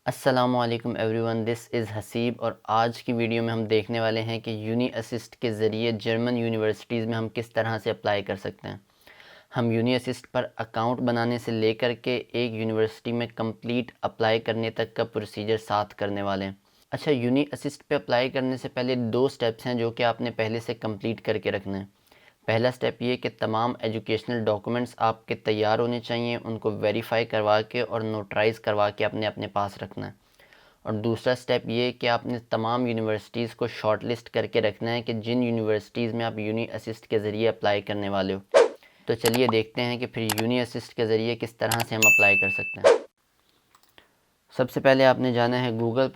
अस्सलामुअलैकुम everyone, this is Haseeb और आज की वीडियो में हम देखने वाले हैं कि यूनी असिस्ट के ज़रिए जर्मन यूनिवर्सिटीज़ में हम किस तरह से अप्लाई कर सकते हैं। हम यूनी असिस्ट पर अकाउंट बनाने से लेकर के एक यूनिवर्सिटी में कंप्लीट अप्लाई करने तक का प्रोसीजर साथ करने वाले हैं। अच्छा, यूनी असिस्ट पे अप्लाई करने से पहले 2 स्टेप्स हैं जो कि आपने पहले से कंप्लीट करके रखना है। पहला स्टेप ये कि तमाम एजुकेशनल डॉक्यूमेंट्स आपके तैयार होने चाहिए, उनको वेरीफाई करवा के और नोटराइज़ करवा के अपने अपने पास रखना है। और दूसरा स्टेप ये कि आपने तमाम यूनिवर्सिटीज़ को शॉर्टलिस्ट करके रखना है कि जिन यूनिवर्सिटीज़ में आप यूनी असिस्ट के ज़रिए अप्लाई करने वाले हो। तो चलिए देखते हैं कि फिर यूनी असिस्ट के ज़रिए किस तरह से हम अप्लाई कर सकते हैं। सबसे पहले आपने जाना है गूगल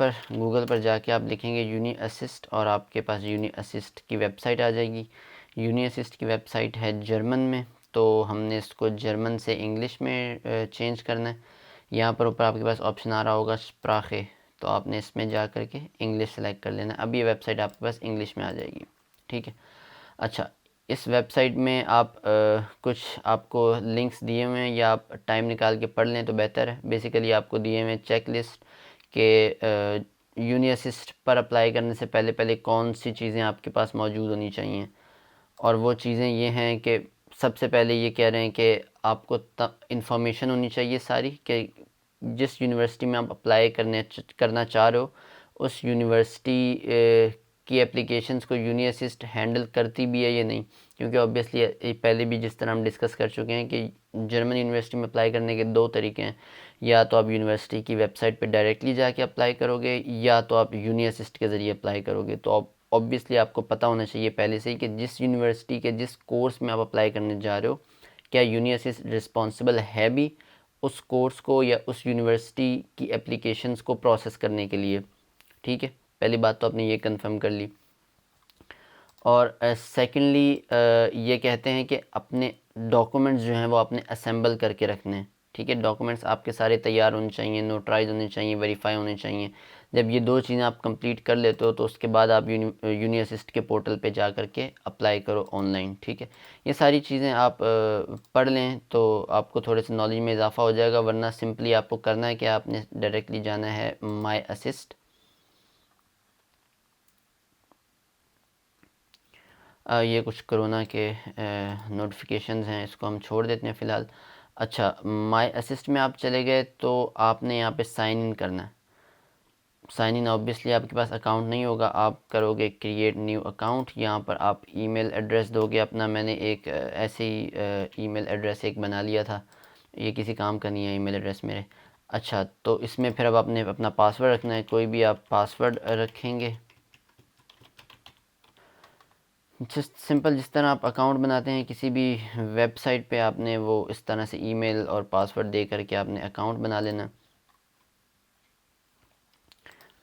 पर जाके आप लिखेंगे यूनी असिस्ट और आपके पास यूनी असिस्ट की वेबसाइट आ जाएगी। यूनी असिस्ट की वेबसाइट है जर्मन में, तो हमने इसको जर्मन से इंग्लिश में चेंज करना है। यहाँ पर ऊपर आपके पास ऑप्शन आ रहा होगा स्प्राखे, तो आपने इसमें जा कर के इंग्लिश सेलेक्ट कर लेना। अब ये वेबसाइट आपके पास इंग्लिश में आ जाएगी, ठीक है। अच्छा, इस वेबसाइट में आप कुछ आपको लिंक्स दिए हुए हैं, या आप टाइम निकाल के पढ़ लें तो बेहतर है। बेसिकली आपको दिए हुए हैं चेक लिस्ट के यूनी असिस्ट पर अप्लाई करने से पहले पहले कौन सी चीज़ें आपके पास मौजूद होनी चाहिए। और वो चीज़ें ये हैं कि सबसे पहले ये कह रहे हैं कि आपको इंफॉर्मेशन होनी चाहिए सारी, कि जिस यूनिवर्सिटी में आप अप्लाई करना चाह रहे हो उस यूनिवर्सिटी की एप्लीकेशंस को यूनी असिस्ट हैंडल करती भी है या नहीं। क्योंकि ऑब्वियसली पहले भी जिस तरह हम डिस्कस कर चुके हैं कि जर्मन यूनिवर्सिटी में अप्लाई करने के 2 तरीके हैं। या तो आप यूनिवर्सिटी की वेबसाइट पे डायरेक्टली जाके अप्लाई करोगे, या तो आप यूनी असिस्ट के ज़रिए अप्लाई करोगे। तो ऑब्वियसली आपको पता होना चाहिए पहले से ही कि जिस यूनिवर्सिटी के जिस कोर्स में आप अप्लाई करने जा रहे हो, क्या यूनी असिस्ट रिस्पॉन्सिबल है भी उस कोर्स को या उस यूनिवर्सिटी की एप्लीकेशंस को प्रोसेस करने के लिए। ठीक है, पहली बात तो आपने ये कंफर्म कर ली। और सेकेंडली ये कहते हैं कि अपने डॉक्यूमेंट्स जो हैं वो आपने असेंबल करके रखने हैं। ठीक है, डॉक्यूमेंट्स आपके सारे तैयार होने चाहिए, नोटराइज होने चाहिए, वेरीफाई होने चाहिए। जब ये 2 चीज़ें आप कंप्लीट कर लेते हो तो उसके बाद आप यूनी असिस्ट के पोर्टल पे जा कर के अप्लाई करो ऑनलाइन। ठीक है, ये सारी चीज़ें आप पढ़ लें तो आपको थोड़े से नॉलेज में इजाफा हो जाएगा। वरना सिंपली आपको करना है कि आपने डायरेक्टली जाना है माई असिस्ट। ये कुछ कोरोना के नोटिफिकेशंस हैं, इसको हम छोड़ देते हैं फ़िलहाल। अच्छा, माई असिस्ट में आप चले गए तो आपने यहाँ पे साइन इन करना है। साइन इन ऑब्वियसली आपके पास अकाउंट नहीं होगा, आप करोगे क्रिएट न्यू अकाउंट। यहाँ पर आप ईमेल एड्रेस दोगे अपना। मैंने एक ऐसे ही ईमेल एड्रेस एक बना लिया था, ये किसी काम का नहीं है ईमेल एड्रेस मेरे। अच्छा, तो इसमें फिर अब आपने अपना पासवर्ड रखना है, कोई भी आप पासवर्ड रखेंगे। जस्ट सिंपल जिस तरह आप अकाउंट बनाते हैं किसी भी वेबसाइट पे, आपने वो इस तरह से ईमेल और पासवर्ड दे करके आपने अकाउंट बना लेना।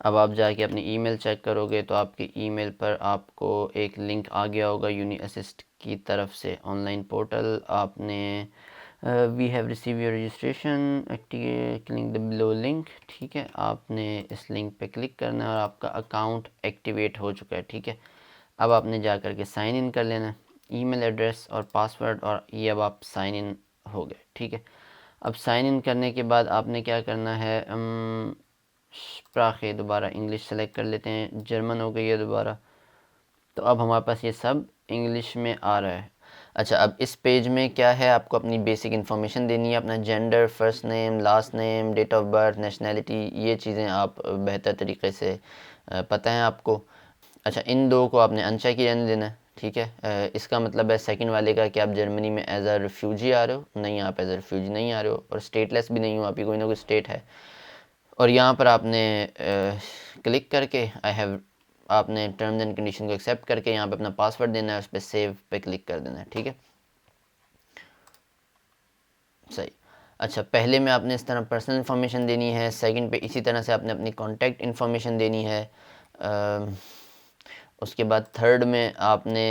अब आप जाके अपनी ईमेल चेक करोगे तो आपके ईमेल पर आपको एक लिंक आ गया होगा यूनी असिस्ट की तरफ से, ऑनलाइन पोर्टल। आपने we have receive your registration, click the below link. ठीक है, आपने इस लिंक पे क्लिक करना है और आपका अकाउंट एक्टिवेट हो चुका है। ठीक है, अब आपने जा कर के साइन इन कर लेना है, ईमेल एड्रेस और पासवर्ड, और ये अब आप साइन इन हो गए। ठीक है, अब साइन इन करने के बाद आपने क्या करना है, स्प्राखे दोबारा इंग्लिश सेलेक्ट कर लेते हैं, जर्मन हो गई है दोबारा। तो अब हमारे पास ये सब इंग्लिश में आ रहा है। अच्छा, अब इस पेज में क्या है, आपको अपनी बेसिक इन्फॉर्मेशन देनी है, अपना gender, first name, last name, date of birth, nationality, ये चीज़ें आप बेहतर तरीके से पता है आपको। अच्छा, इन 2 को आपने अनचेक ही रहने देना है। ठीक है, इसका मतलब है सेकंड वाले का कि आप जर्मनी में एज अ रिफ्यूजी आ रहे हो, नहीं आप एज अ रिफ्यूजी नहीं आ रहे हो, और स्टेटलेस भी नहीं हो, आपकी कोई ना कोई स्टेट है। और यहाँ पर आपने क्लिक करके आई हैव, आपने टर्म्स एंड कंडीशन को एक्सेप्ट करके यहाँ पे अपना पासवर्ड देना है, उस पर सेव पे क्लिक कर देना है। ठीक है, सही। अच्छा, पहले में आपने इस तरह पर्सनल इन्फॉर्मेशन देनी है, सेकंड पे इसी तरह से आपने अपनी कॉन्टैक्ट इन्फॉर्मेशन देनी है। उसके बाद थर्ड में आपने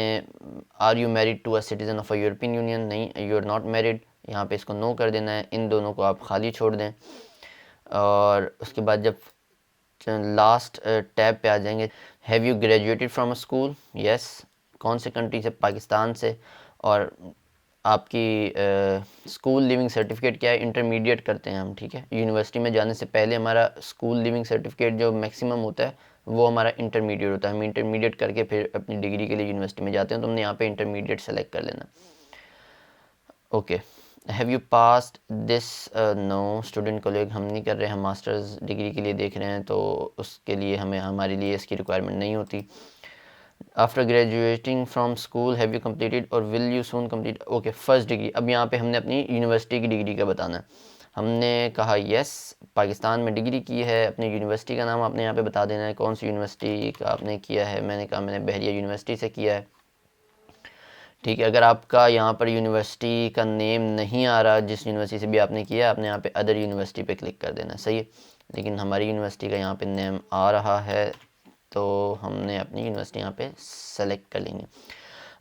are you married to a citizen of a European Union, नहीं यू आर नॉट मैरिड, यहाँ पे इसको नो कर देना है, इन दोनों को आप खाली छोड़ दें। और उसके बाद जब लास्ट टैब पे आ जाएंगे, have you graduated from a school, yes, कौन से कंट्री से, पाकिस्तान से। और आपकी स्कूल लिविंग सर्टिफिकेट क्या है, इंटरमीडिएट करते हैं हम, ठीक है। यूनिवर्सिटी में जाने से पहले हमारा स्कूल लिविंग सर्टिफिकेट जो मैक्सिमम होता है वो हमारा इंटरमीडिएट होता है। हम इंटरमीडिएट करके फिर अपनी डिग्री के लिए यूनिवर्सिटी में जाते हैं, तो हमने यहाँ पे इंटरमीडिएट सेलेक्ट कर लेना। Okay, have you passed this? No student college हम नहीं कर रहे, हम मास्टर्स डिग्री के लिए देख रहे हैं, तो उसके लिए हमारे लिए इसकी रिक्वायरमेंट नहीं होती। After graduating from school have you completed or will you soon complete? Okay, first degree. अब यहाँ पे हमने अपनी यूनिवर्सिटी की डिग्री का बताना है। हमने कहा यस, पाकिस्तान में डिग्री की है, अपनी यूनिवर्सिटी का नाम आपने यहाँ पे बता देना है, कौन सी यूनिवर्सिटी का आपने किया है। मैंने कहा मैंने बहरिया यूनिवर्सिटी से किया है, ठीक है। अगर आपका यहाँ पर यूनिवर्सिटी का नेम नहीं आ रहा जिस यूनिवर्सिटी से भी आपने किया, आपने यहाँ पे अदर यूनिवर्सिटी पे क्लिक कर देना, सही है। लेकिन हमारी यूनिवर्सिटी का यहाँ पे नेम आ रहा है, तो हमने अपनी यूनिवर्सिटी यहाँ पे सेलेक्ट कर लेंगे।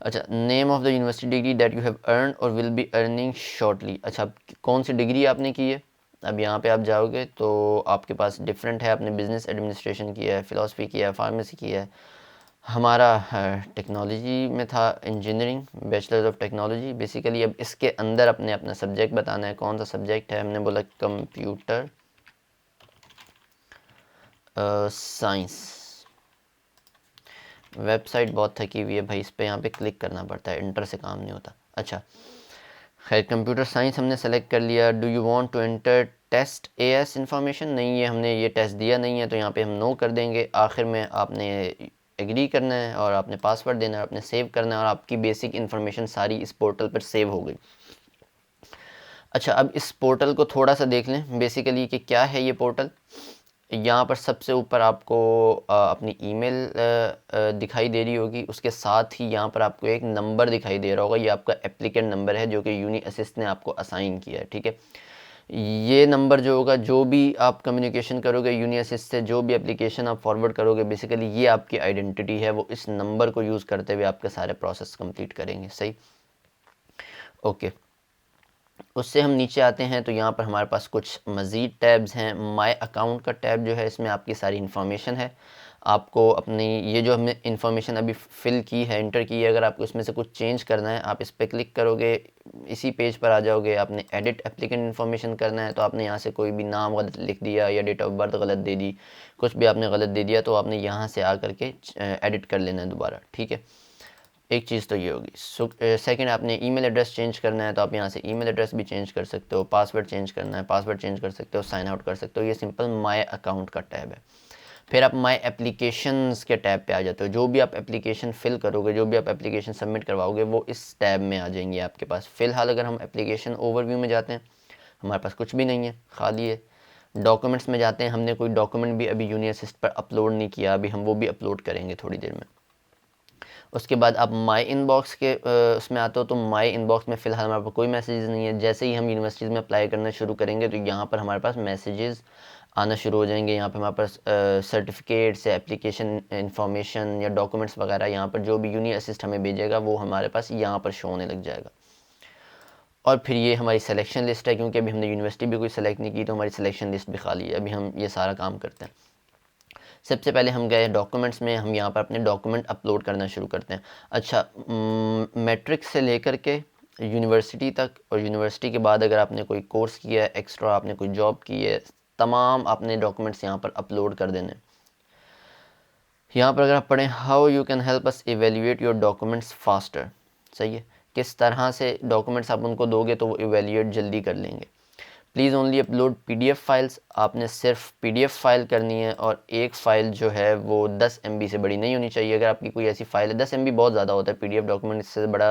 अच्छा, name of the university degree that you have earn और विल बी अर्निंग शॉर्टली। अच्छा, कौन सी डिग्री आपने की है? अब यहाँ पे आप जाओगे तो आपके पास डिफरेंट है, आपने बिज़नेस एडमिनिस्ट्रेशन किया है, फ़िलासफ़ी किया है, फार्मेसी किया है। हमारा टेक्नोलॉजी में था, engineering, bachelor of technology basically. अब इसके अंदर अपने अपना सब्जेक्ट बताना है, कौन सा सब्जेक्ट है। हमने बोला कंप्यूटर साइंस। वेबसाइट बहुत थकी हुई है भाई, इस पे यहाँ पे क्लिक करना पड़ता है, इंटर से काम नहीं होता। अच्छा, खैर कंप्यूटर साइंस हमने सेलेक्ट कर लिया। Do you want to enter test AS information? नहीं है, हमने ये टेस्ट दिया नहीं है, तो यहाँ पे हम नो कर देंगे। आखिर में आपने एग्री करना है और आपने पासवर्ड देना है, आपने सेव करना है, और आपकी बेसिक इन्फॉर्मेशन सारी इस पोर्टल पर सेव हो गई। अच्छा, अब इस पोर्टल को थोड़ा सा देख लें बेसिकली कि क्या है ये पोर्टल। यहाँ पर सबसे ऊपर आपको अपनी ईमेल दिखाई दे रही होगी, उसके साथ ही यहाँ पर आपको एक नंबर दिखाई दे रहा होगा, ये आपका एप्लीकेंट नंबर है जो कि यूनी असिस्ट ने आपको असाइन किया है, ठीक है। ये नंबर जो होगा, जो भी आप कम्युनिकेशन करोगे यूनी असिस्ट से, जो भी एप्लीकेशन आप फॉरवर्ड करोगे, बेसिकली ये आपकी आइडेंटिटी है, वो इस नंबर को यूज़ करते हुए आपके सारे प्रोसेस कंप्लीट करेंगे, सही। ओके, उससे हम नीचे आते हैं तो यहाँ पर हमारे पास कुछ मज़ीद टैब्स हैं। माय अकाउंट का टैब जो है, इसमें आपकी सारी इन्फॉर्मेशन है। आपको अपनी ये जो हमने इन्फॉर्मेशन अभी फ़िल की है, इंटर की है, अगर आपको इसमें से कुछ चेंज करना है, आप इस पर क्लिक करोगे, इसी पेज पर आ जाओगे। आपने एडिट एप्लीकेंट इन्फॉर्मेशन करना है, तो आपने यहाँ से कोई भी नाम गलत लिख दिया या डेट ऑफ बर्थ गलत दे दी, कुछ भी आपने गलत दे दिया, तो आपने यहाँ से आ करके एडिट कर लेना है दोबारा, ठीक है। एक चीज़ तो ये होगी। सेकंड, आपने ईमेल एड्रेस चेंज करना है, तो आप यहाँ से ईमेल एड्रेस भी चेंज कर सकते हो। पासवर्ड चेंज करना है, पासवर्ड चेंज कर सकते हो, साइन आउट कर सकते हो। ये सिंपल माय अकाउंट का टैब है। फिर आप माय एप्लीकेशंस के टैब पे आ जाते हो। जो भी आप एप्लीकेशन फिल करोगे, जो भी आप एप्लीकेशन सबमिट करवाओगे, वो इस टैब में आ जाएंगे आपके पास। फ़िलहाल अगर हम एप्लीकेशन ओवरव्यू में जाते हैं, हमारे पास कुछ भी नहीं है, खाली है। डॉक्यूमेंट्स में जाते हैं, हमने कोई डॉक्यूमेंट भी अभी यूनी असिस्ट पर अपलोड नहीं किया, अभी हम वो भी अपलोड करेंगे थोड़ी देर में। उसके बाद आप माई इनबॉक्स के उसमें आते हो, तो माई इनबॉक्स में फ़िलहाल हमारे पास कोई मैसेजेस नहीं है। जैसे ही हम यूनिवर्सिटीज़ में अप्लाई करना शुरू करेंगे, तो यहाँ पर हमारे पास मैसेजेस आना शुरू हो जाएंगे। यहाँ पे हमारे पास सर्टिफिकेट्स या एप्लीकेशन इन्फॉर्मेशन या डॉक्यूमेंट्स वगैरह, यहाँ पर जो भी यूनी असिस्ट हमें भेजेगा वो हमारे पास यहाँ पर शो होने लग जाएगा। और फिर ये हमारी सिलेक्शन लिस्ट है, क्योंकि अभी हमने यूनिवर्सिटी भी कोई सेलेक्ट नहीं की, तो हमारी सिलेक्शन लिस्ट भी खाली है। अभी हम ये सारा काम करते हैं। सबसे पहले हम गए डॉक्यूमेंट्स में, हम यहाँ पर अपने डॉक्यूमेंट अपलोड करना शुरू करते हैं। अच्छा, मैट्रिक से लेकर के यूनिवर्सिटी तक, और यूनिवर्सिटी के बाद अगर आपने कोई कोर्स किया है एक्स्ट्रा, आपने कोई जॉब की है, तमाम आपने डॉक्यूमेंट्स यहाँ पर अपलोड कर देने। यहाँ पर अगर आप पढ़ें, how you can help us evaluate your documents faster, सही है। किस तरह से डॉक्यूमेंट्स आप उनको दोगे तो वो इवेल्यूएट जल्दी कर लेंगे। Please only upload PDF files, आपने सिर्फ पीडीएफ फाइल करनी है, और एक फ़ाइल जो है वो 10 MB से बड़ी नहीं होनी चाहिए। अगर आपकी कोई ऐसी फ़ाइल है, 10 MB बहुत ज़्यादा होता है, पीडीएफ डॉक्यूमेंट इससे बड़ा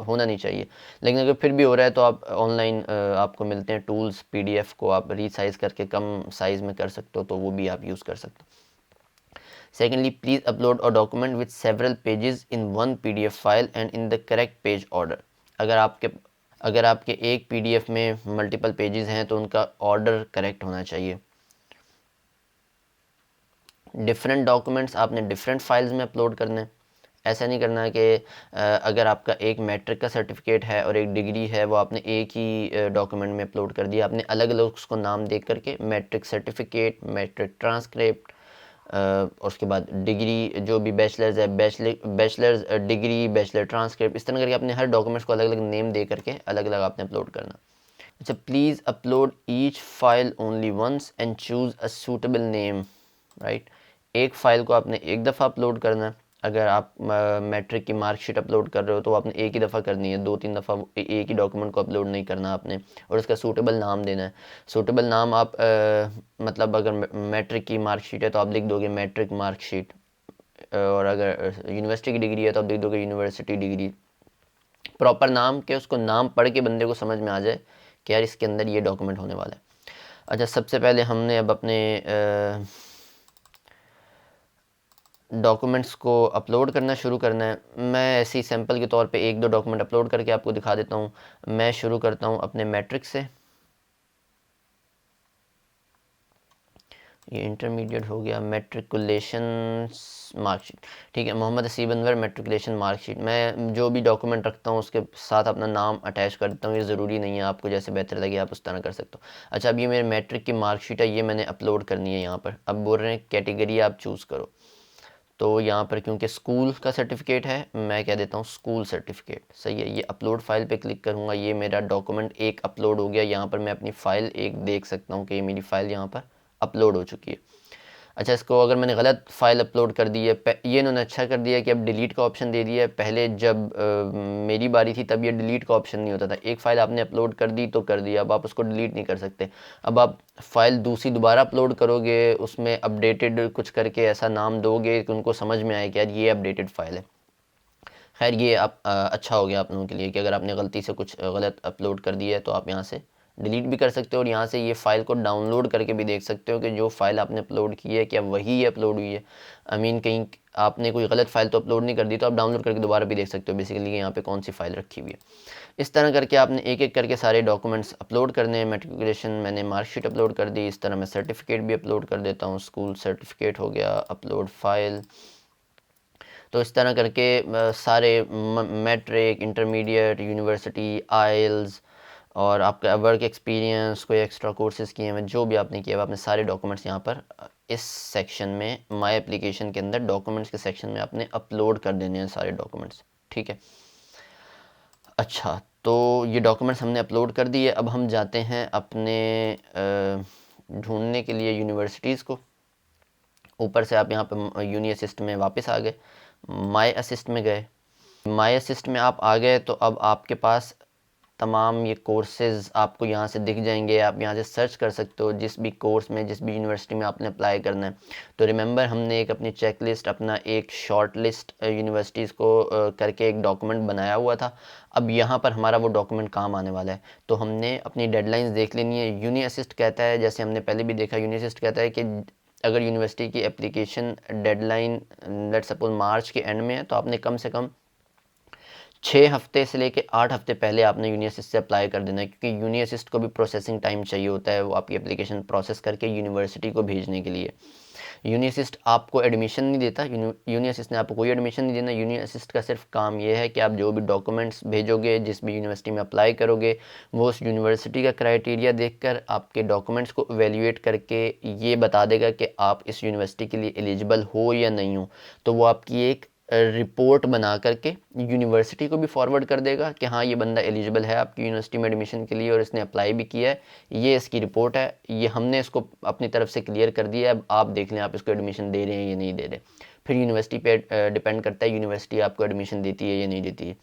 होना नहीं चाहिए। लेकिन अगर फिर भी हो रहा है, तो आप ऑनलाइन आपको मिलते हैं टूल्स, पीडीएफ को आप रीसाइज़ करके कम साइज़ में कर सकते हो, तो वो भी आप यूज़ कर सकते हो। Secondly, please upload a document with several pages in one PDF file and in the correct page order. अगर आपके एक PDF में मल्टीपल पेजेस हैं, तो उनका ऑर्डर करेक्ट होना चाहिए। डिफरेंट डॉक्यूमेंट्स आपने डिफरेंट फाइल्स में अपलोड करने। ऐसा नहीं करना है कि अगर आपका एक मैट्रिक का सर्टिफिकेट है और एक डिग्री है, वो आपने एक ही डॉक्यूमेंट में अपलोड कर दिया। आपने अलग अलग उसको नाम दे करके मैट्रिक सर्टिफिकेट, मैट्रिक ट्रांसक्रिप्ट, और उसके बाद डिग्री जो भी बैचलर्स है, बैचलर्स डिग्री, बैचलर ट्रांसक्रिप्ट, इस तरह करके अपने हर डॉक्यूमेंट्स को अलग अलग नेम दे करके अलग अलग आपने अपलोड करना। अच्छा, please upload each file only once and choose a suitable name, right. एक फ़ाइल को आपने एक दफ़ा अपलोड करना है। अगर आप मैट्रिक की मार्कशीट अपलोड कर रहे हो तो आपने एक ही दफ़ा करनी है, 2-3 दफ़ा एक ही डॉक्यूमेंट को अपलोड नहीं करना आपने। और उसका सूटेबल नाम देना है। सूटेबल नाम आप मतलब अगर मैट्रिक की मार्कशीट है तो आप लिख दोगे मैट्रिक मार्कशीट, और अगर यूनिवर्सिटी की डिग्री है तो आप लिख दोगे यूनिवर्सिटी डिग्री। प्रॉपर नाम के उसको नाम पढ़ के बंदे को समझ में आ जाए कि यार इसके अंदर ये डॉक्यूमेंट होने वाला है। अच्छा, सबसे पहले हमने अब अपने डॉक्यूमेंट्स को अपलोड करना शुरू करना है। मैं ऐसे ही सैम्पल के तौर पे एक दो डॉक्यूमेंट अपलोड करके आपको दिखा देता हूँ। मैं शुरू करता हूँ अपने मैट्रिक से। ये इंटरमीडिएट हो गया, मैट्रिकुलेशन मार्कशीट, ठीक है। Mohammad Haseeb Anwar matriculation marksheet. मैं जो भी डॉक्यूमेंट रखता हूँ उसके साथ अपना नाम अटैच कर देता हूँ। ये ज़रूरी नहीं है, आपको जैसे बेहतर लगे आप उस तरह कर सकते हो। अच्छा, अब ये मेरे मैट्रिक की मार्कशीट है, ये मैंने अपलोड करनी है यहाँ पर। अब बोल रहे हैं कैटेगरी आप चूज़ करो, तो यहाँ पर क्योंकि स्कूल का सर्टिफिकेट है मैं कह देता हूँ स्कूल सर्टिफिकेट, सही है। ये अपलोड फाइल पे क्लिक करूँगा, ये मेरा डॉक्यूमेंट एक अपलोड हो गया। यहाँ पर मैं अपनी फ़ाइल एक देख सकता हूँ कि ये मेरी फ़ाइल यहाँ पर अपलोड हो चुकी है। अच्छा, इसको अगर मैंने गलत फ़ाइल अपलोड कर दी है, ये इन्होंने अच्छा कर दिया है कि अब डिलीट का ऑप्शन दे दिया है। पहले जब मेरी बारी थी तब ये डिलीट का ऑप्शन नहीं होता था। एक फ़ाइल आपने अपलोड कर दी तो कर दिया, अब आप उसको डिलीट नहीं कर सकते। अब आप फ़ाइल दूसरी दोबारा अपलोड करोगे, उसमें अपडेटेड कुछ करके ऐसा नाम दोगे कि उनको समझ में आए कि यार ये अपडेटेड फ़ाइल है। खैर, ये आप अच्छा हो गया आप लोगों के लिए कि अगर आपने गलती से कुछ गलत अपलोड कर दिया है तो आप यहाँ से डिलीट भी कर सकते हो, और यहाँ से ये फ़ाइल को डाउनलोड करके भी देख सकते हो कि जो फ़ाइल आपने अपलोड की है क्या वही अपलोड हुई है। आई मीन कहीं आपने कोई गलत फ़ाइल तो अपलोड नहीं कर दी, तो आप डाउनलोड करके दोबारा भी देख सकते हो बेसिकली यहाँ पे कौन सी फ़ाइल रखी हुई है। इस तरह करके आपने एक एक करके सारे डॉक्यूमेंट्स अपलोड करने हैं। मैट्रिकुलेशन मैंने मार्कशीट अपलोड कर दी, इस तरह मैं सर्टिफिकेट भी अपलोड कर देता हूँ। स्कूल सर्टिफिकेट हो गया, अपलोड फ़ाइल। तो इस तरह करके सारे मैट्रिक, इंटरमीडिएट, यूनिवर्सिटी, आइल्स और आपका वर्क एक्सपीरियंस, कोई एक्स्ट्रा कोर्सेज़ किए हैं, जो भी आपने किया है, आपने सारे डॉक्यूमेंट्स यहाँ पर इस सेक्शन में माय एप्लीकेशन के अंदर डॉक्यूमेंट्स के सेक्शन में आपने अपलोड कर देने हैं सारे डॉक्यूमेंट्स, ठीक है। अच्छा, तो ये डॉक्यूमेंट्स हमने अपलोड कर दिए। अब हम जाते हैं अपने ढूंढने के लिए यूनिवर्सिटीज़ को। ऊपर से आप यहाँ पर यूनी असिस्ट में वापस आ गए, माई असिस्ट में गए। माई असिस्ट में आप आ गए तो अब आपके पास तमाम ये कोर्सेज़ आपको यहाँ से दिख जाएंगे। आप यहाँ से सर्च कर सकते हो जिस भी कोर्स में, जिस भी यूनिवर्सिटी में आपने अप्लाई करना है। तो रिमेंबर, हमने एक अपनी चेक लिस्ट, अपना एक शॉर्ट लिस्ट यूनिवर्सिटीज़ को करके एक डॉक्यूमेंट बनाया हुआ था। अब यहाँ पर हमारा वो डॉक्यूमेंट काम आने वाला है। तो हमने अपनी डेडलाइंस देख लेनी है। यूनी असिस्ट कहता है, जैसे हमने पहले भी देखा, यूनी असिस्ट कहता है कि अगर यूनिवर्सिटी की एप्लीकेशन डेडलाइन लेट्स सपोज मार्च के एंड में है तो आपने कम से कम 6 हफ्ते से लेके 8 हफ्ते पहले आपने यूनी असिस्ट से अप्लाई कर देना है, क्योंकि यूनी असिस्ट को भी प्रोसेसिंग टाइम चाहिए होता है, वो आपकी एप्लीकेशन प्रोसेस करके यूनिवर्सिटी को भेजने के लिए। यूनी असिस्ट आपको एडमिशन नहीं देता, यूनी असिस्ट ने आपको कोई एडमिशन नहीं देना। यूनी असिस्ट का सिर्फ काम ये है कि आप जो भी डॉक्यूमेंट्स भेजोगे, जिस भी यूनिवर्सिटी में अप्लाई करोगे, वो उस यूनिवर्सिटी का क्राइटेरिया देखकर आपके डॉक्यूमेंट्स को इवेल्यूएट करके ये बता देगा कि आप इस यूनिवर्सिटी के लिए एलिजिबल हो या नहीं हो। तो वो आपकी एक रिपोर्ट बना करके यूनिवर्सिटी को भी फॉरवर्ड कर देगा कि हाँ, ये बंदा एलिजिबल है आपकी यूनिवर्सिटी में एडमिशन के लिए और इसने अप्लाई भी किया है, ये इसकी रिपोर्ट है, ये हमने इसको अपनी तरफ से क्लियर कर दिया है, अब आप देख लें आप इसको एडमिशन दे रहे हैं या नहीं दे रहे। फिर यूनिवर्सिटी पे डिपेंड करता है यूनिवर्सिटी आपको एडमिशन देती है या नहीं देती है।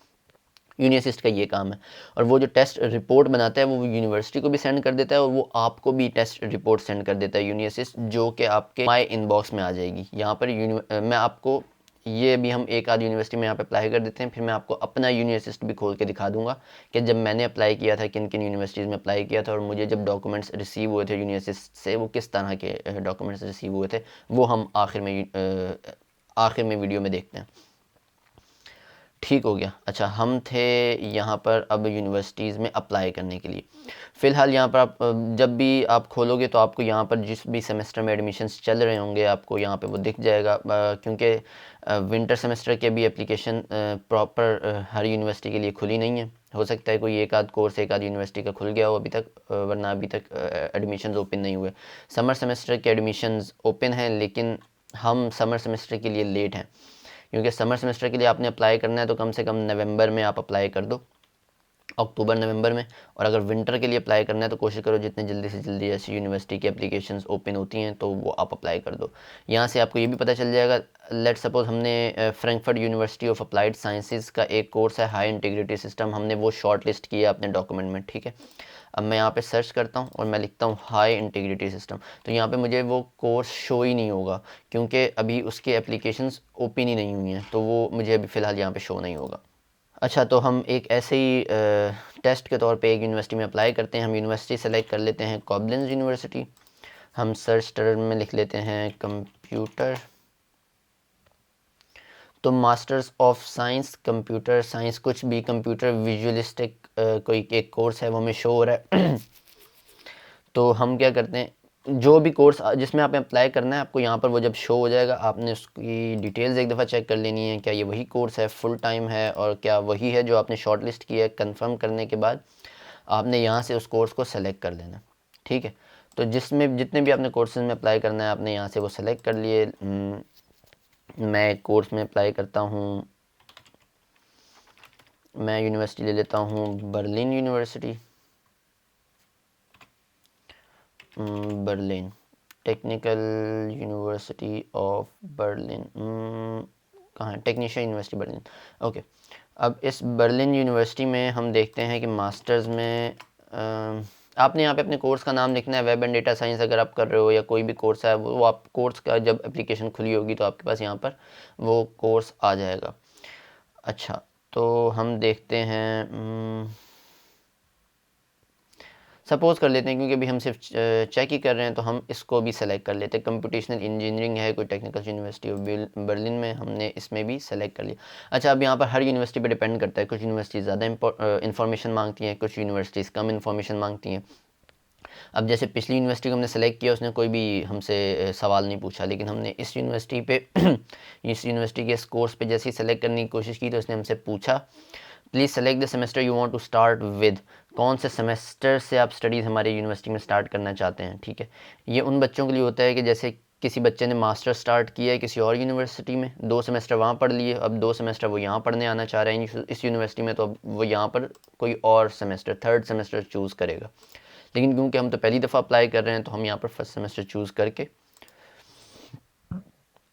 यूनी असिस्ट का ये काम है। और वो जो टेस्ट रिपोर्ट बनाता है वो यूनिवर्सिटी को भी सेंड कर देता है, और वो आपको भी टेस्ट रिपोर्ट सेंड कर देता है यूनी असिस्ट, जो कि आपके माई इनबॉक्स में आ जाएगी। यहाँ पर मैं आपको ये भी हम एक आध यूनिवर्सिटी में यहाँ पे अप्लाई कर देते हैं, फिर मैं आपको अपना यूनी असिस्ट भी खोल के दिखा दूंगा कि जब मैंने अप्लाई किया था किन किन यूनिवर्सिटीज़ में अप्लाई किया था, और मुझे जब डॉक्यूमेंट्स रिसीव हुए थे यूनी असिस्ट से वो किस तरह के डॉक्यूमेंट्स रिसीव हुए थे, वो हम आखिर में वीडियो में देखते हैं। ठीक हो गया। अच्छा, हम थे यहाँ पर अब यूनिवर्सिटीज़ में अप्लाई करने के लिए। फ़िलहाल यहाँ पर आप जब भी आप खोलोगे तो आपको यहाँ पर जिस भी सेमेस्टर में एडमिशन्स चल रहे होंगे आपको यहाँ पे वो दिख जाएगा, क्योंकि विंटर सेमेस्टर के भी एप्लीकेशन प्रॉपर हर यूनिवर्सिटी के लिए खुली नहीं है। हो सकता है कोई एक आध कोर्स एक आध यूनिवर्सिटी का खुल गया हो अभी तक, वरना अभी तक एडमिशन्स ओपन नहीं हुए। समर सेमेस्टर के एडमिशन्स ओपन हैं, लेकिन हम समर सेमेस्टर के लिए लेट हैं, क्योंकि समर सेमेस्टर के लिए आपने अप्लाई करना है तो कम से कम नवंबर में आप अप्लाई कर दो, अक्टूबर नवंबर में। और अगर विंटर के लिए अप्लाई करना है तो कोशिश करो जितने जल्दी से जल्दी ऐसी यूनिवर्सिटी की एप्लीकेशंस ओपन होती हैं तो वो आप अप्लाई कर दो। यहाँ से आपको ये भी पता चल जाएगा, लेट सपोज हमने Frankfurt University of Applied sciences का एक कोर्स है हाई इंटीग्रिटी सिस्टम, हमने वो शॉर्ट लिस्ट किया अपने डॉक्यूमेंट में, ठीक है। अब मैं यहाँ पे सर्च करता हूँ और मैं लिखता हूँ हाई इंटीग्रिटी सिस्टम, तो यहाँ पे मुझे वो कोर्स शो ही नहीं होगा, क्योंकि अभी उसकी एप्लीकेशंस ओपन ही नहीं हुई हैं, तो वो मुझे अभी फ़िलहाल यहाँ पे शो नहीं होगा। अच्छा, तो हम एक ऐसे ही टेस्ट के तौर पे एक यूनिवर्सिटी में अप्लाई करते हैं। हम यूनिवर्सिटी सेलेक्ट कर लेते हैं कॉब्लेंस यूनिवर्सिटी। हम सर्च टर्म में लिख लेते हैं कंप्यूटर, तो masters of science computer science, कुछ भी कंप्यूटर विजुअलिस्टिक कोई एक कोर्स है वो हमें शो हो रहा है। तो हम क्या करते हैं, जो भी कोर्स जिसमें आपने अप्लाई करना है आपको यहाँ पर वो जब शो हो जाएगा, आपने उसकी डिटेल्स एक दफ़ा चेक कर लेनी है, क्या ये वही कोर्स है, फुल टाइम है और क्या वही है जो आपने शॉर्ट लिस्ट किया है। कंफर्म करने के बाद आपने यहाँ से उस कोर्स को सेलेक्ट कर लेना, ठीक है। तो जिसमें जितने भी आपने कोर्सेज में अप्लाई करना है आपने यहाँ से वो सेलेक्ट कर लिए। मैं एक कोर्स में अप्लाई करता हूँ, मैं यूनिवर्सिटी ले लेता हूँ Berlin university, Berlin technical university of Berlin, कहाँ है, टेक्नीशियन यूनिवर्सिटी बर्लिन, ओके। अब इस बर्लिन यूनिवर्सिटी में हम देखते हैं कि मास्टर्स में आपने यहाँ पे अपने कोर्स का नाम लिखना है। वेब एंड डेटा साइंस अगर आप कर रहे हो या कोई भी कोर्स है वो आप कोर्स का जब एप्लीकेशन खुली होगी तो आपके पास यहाँ पर वो कोर्स आ जाएगा। अच्छा, तो हम देखते हैं, सपोज़ कर लेते हैं क्योंकि अभी हम सिर्फ चेक ही कर रहे हैं तो हम इसको भी सेलेक्ट कर लेते हैं। कंप्यूटेशनल इंजीनियरिंग है कोई टेक्निकल यूनिवर्सिटी ऑफ बर्लिन में, हमने इसमें भी सेलेक्ट कर लिया। अच्छा, अब यहाँ पर हर यूनिवर्सिटी पे डिपेंड करता है, कुछ यूनिवर्सिटी ज़्यादा इन्फॉर्मेशन मांगती हैं, कुछ यूनिवर्सिटीज़ कम इन्फॉर्मेशन मांगती हैं। अब जैसे पिछली यूनिवर्सिटी को हमने सेलेक्ट किया, उसने कोई भी हमसे सवाल नहीं पूछा, लेकिन हमने इस यूनिवर्सिटी पे इस यूनिवर्सिटी के इस कोर्स पे जैसे ही सेलेक्ट करने की कोशिश की तो उसने हमसे पूछा please select the semester you want to start with, कौन से सेमेस्टर से आप स्टडीज़ हमारी यूनिवर्सिटी में स्टार्ट करना चाहते हैं, ठीक है। ये उन बच्चों के लिए होता है कि जैसे किसी बच्चे ने मास्टर स्टार्ट किया है किसी और यूनिवर्सिटी में, 2 सेमेस्टर वहाँ पढ़ लिए, अब 2 सेमेस्टर वो यहाँ पढ़ने आना चाह रहे हैं इस यूनिवर्सिटी में, तो अब वो यहाँ पर कोई और सेमेस्टर, थर्ड सेमेस्टर चूज़ करेगा। लेकिन क्योंकि हम तो पहली दफ़ा अप्लाई कर रहे हैं तो हम यहाँ पर फर्स्ट सेमेस्टर चूज़ करके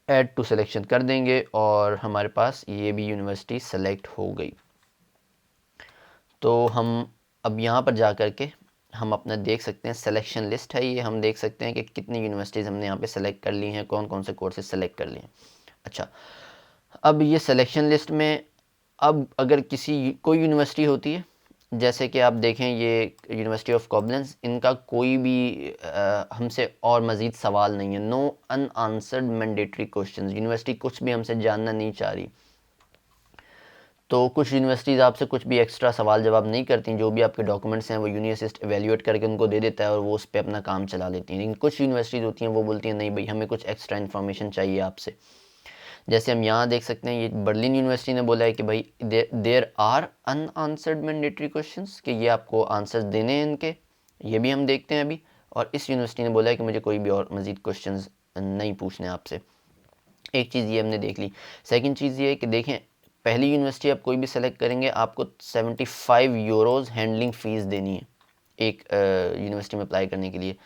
ऐड टू सिलेक्शन कर देंगे और हमारे पास ये भी यूनिवर्सिटी सेलेक्ट हो गई। तो हम अब यहाँ पर जा कर के हम अपना देख सकते हैं, सिलेक्शन लिस्ट है ये, हम देख सकते हैं कि कितनी यूनिवर्सिटीज़ हमने यहाँ पे सेलेक्ट कर ली हैं, कौन कौन से कोर्सेज सेलेक्ट कर लिए हैं। अच्छा, अब ये सिलेक्शन लिस्ट में अब अगर कोई यूनिवर्सिटी होती है, जैसे कि आप देखें ये यूनिवर्सिटी ऑफ कॉब्लेंस, इनका कोई भी हमसे और मज़ीद सवाल नहीं है, no unanswered mandatory questions, university कुछ भी हमसे जानना नहीं चाह रही। तो कुछ यूनिवर्सिटीज़ आपसे कुछ भी एक्स्ट्रा सवाल जवाब नहीं करती, जो भी आपके डॉक्यूमेंट्स हैं वो यूनी असिस्ट एवेल्यूएट करके उनको दे देता है और वो उस पर अपना काम चला लेती हैं। लेकिन कुछ यूनिवर्सिटीज़ होती हैं वो बोलती हैं नहीं भाई हमें कुछ एक्स्ट्रा इन्फॉर्मेशन चाहिए आपसे। जैसे हम यहाँ देख सकते हैं, ये बर्लिन यूनिवर्सिटी ने बोला है कि भाई there are unanswered mandatory questions, कि ये आपको आंसर्स देने हैं इनके, ये भी हम देखते हैं अभी। और इस यूनिवर्सिटी ने बोला है कि मुझे कोई भी और मज़ीद क्वेश्चंस नहीं पूछने आपसे। एक चीज़ ये हमने देख ली। सेकंड चीज़ ये है कि देखें, पहली यूनिवर्सिटी आप कोई भी सेलेक्ट करेंगे आपको 75 यूरोज़ हैंडलिंग फ़ीस देनी है एक यूनिवर्सिटी में अप्लाई करने के लिए।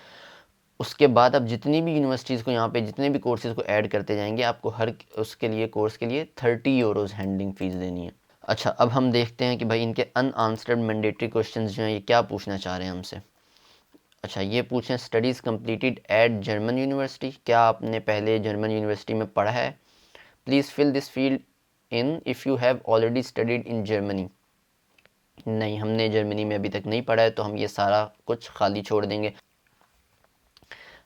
उसके बाद आप जितनी भी यूनिवर्सिटीज़ को यहाँ पे जितने भी कोर्सेज़ को ऐड करते जाएंगे आपको हर उसके लिए कोर्स के लिए 30 यूरोज़ हैंडलिंग फ़ीस देनी है। अच्छा, अब हम देखते हैं कि भाई इनके अनआंसर्ड मैंडेटरी क्वेश्चंस जो हैं ये क्या पूछना चाह रहे हैं हमसे। अच्छा, ये पूछें studies completed at German university, क्या आपने पहले जर्मन यूनिवर्सिटी में पढ़ा है। Please fill this field in if you have already studied in Germany, नहीं हमने जर्मनी में अभी तक नहीं पढ़ा है तो हम ये सारा कुछ खाली छोड़ देंगे।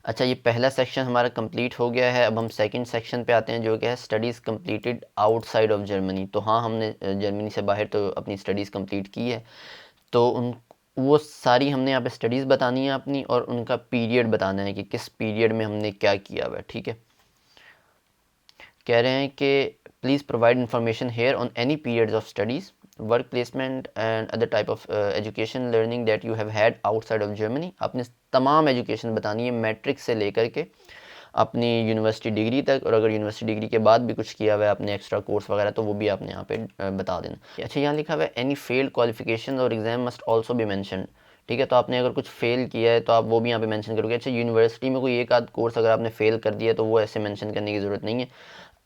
अच्छा, ये पहला सेक्शन हमारा कंप्लीट हो गया है। अब हम सेकंड सेक्शन पे आते हैं जो कि है studies completed outside of Germany. तो हाँ, हमने जर्मनी से बाहर तो अपनी स्टडीज़ कंप्लीट की है, तो उन वो सारी हमने यहाँ पे स्टडीज़ बतानी है अपनी और उनका पीरियड बताना है कि किस पीरियड में हमने क्या किया हुआ है, ठीक है। कह रहे हैं कि please provide information here on any periods of studies, work placement and other type of education learning that you have had outside of Germany. आपने तमाम एजुकेशन बतानी है, मैट्रिक से लेकर के अपनी यूनिवर्सिटी डिग्री तक, और अगर यूनिवर्सिटी डिग्री के बाद भी कुछ किया हुआ है आपने एक्स्ट्रा कोर्स वगैरह तो वो भी आपने यहाँ पे बता देना। अच्छा, यहाँ लिखा हुआ है एनी फेल्ड क्वालिफिकेशन और exam must also be mentioned. ठीक है, तो आपने अगर कुछ फेल किया है तो आप वो भी यहाँ पे मेंशन करोगे। अच्छा, यूनिवर्सिटी में कोई एक आध कोर्स अगर आपने फेल कर दिया तो वो ऐसे मेंशन करने की ज़रूरत नहीं है।